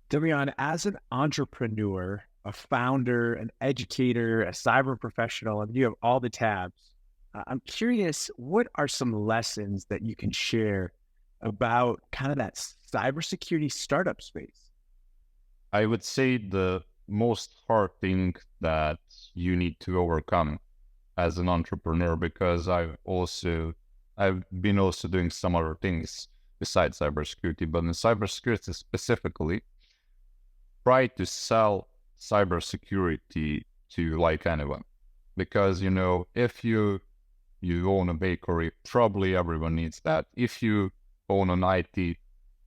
Damjan, as an entrepreneur, a founder, an educator, a cyber professional, and you have all the tabs, I'm curious, what are some lessons that you can share about kind of that cybersecurity startup space? I would say the most hard thing that you need to overcome as an entrepreneur, because I've been also doing some other things besides cybersecurity, but in cybersecurity specifically, try to sell cybersecurity to like anyone. Because if you own a bakery, probably everyone needs that. If you own an IT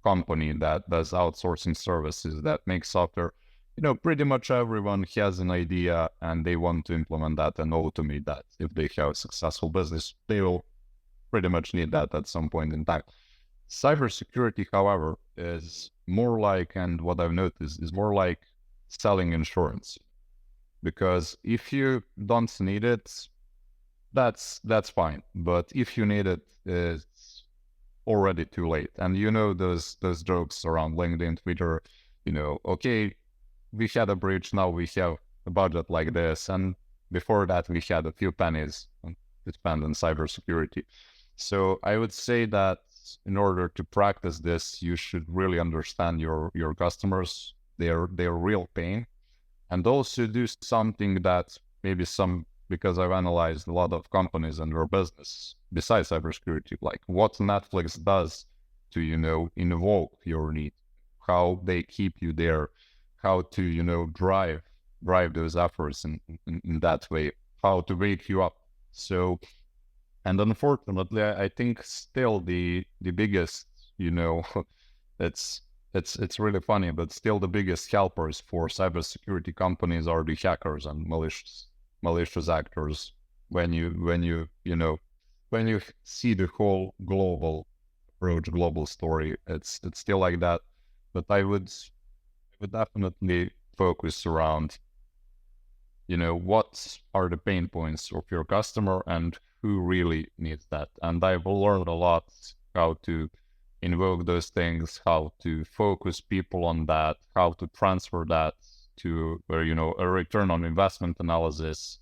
company that does outsourcing services that makes software, pretty much everyone has an idea and they want to implement that and automate that. If they have a successful business, they will pretty much need that at some point in time. Cybersecurity, however, is more like, and what I've noticed is more like selling insurance. Because if you don't need it, that's fine. But if you need it, it's already too late. And those jokes around LinkedIn, Twitter, okay, we had a breach, now we have a budget like this, and before that we had a few pennies to spend on cybersecurity. So I would say that in order to practice this, you should really understand your customers, their real pain, and also do something that maybe because I've analyzed a lot of companies and their business besides cybersecurity, like what Netflix does to, invoke your need, how they keep you there, how to, drive those efforts in that way, how to wake you up. So, and unfortunately, I think still the biggest, it's it's really funny, but still the biggest helpers for cybersecurity companies are the hackers and malicious actors. When you see the whole global story, it's still like that. But I would definitely focus around, what are the pain points of your customer and who really needs that. And I've learned a lot how to invoke those things, how to focus people on that, how to transfer that to, a return on investment analysis,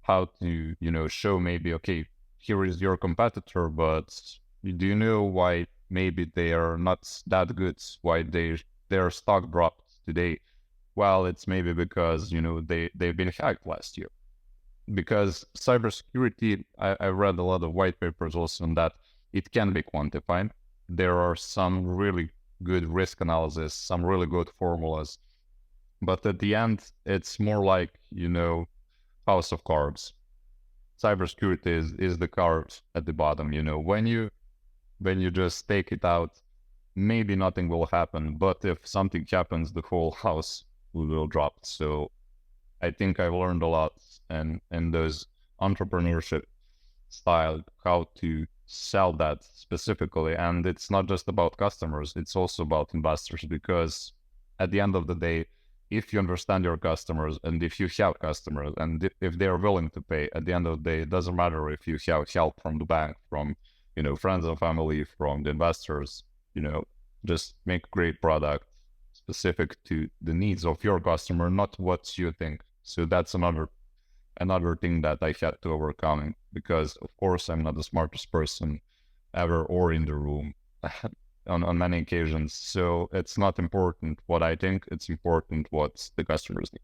how to, show maybe, okay, here is your competitor, but do you know why maybe they are not that good, why their stock dropped today? Well, it's maybe because, they've been hacked last year. Because cybersecurity, I read a lot of white papers also on that. It can be quantified. There are some really good risk analysis, some really good formulas, but at the end, it's more like, house of cards. Cybersecurity is the card at the bottom. When you just take it out, maybe nothing will happen, but if something happens, the whole house will drop. So I think I've learned a lot in those entrepreneurship style, how to sell that specifically. And it's not just about customers, it's also about investors, because at the end of the day, if you understand your customers and if you have customers and if they are willing to pay, at the end of the day, it doesn't matter if you have help from the bank, from, friends and family, from the investors, just make great product specific to the needs of your customer, not what you think. So that's another thing that I had to overcome, because of course I'm not the smartest person ever or in the room on many occasions. So it's not important what I think, it's important what the customers need.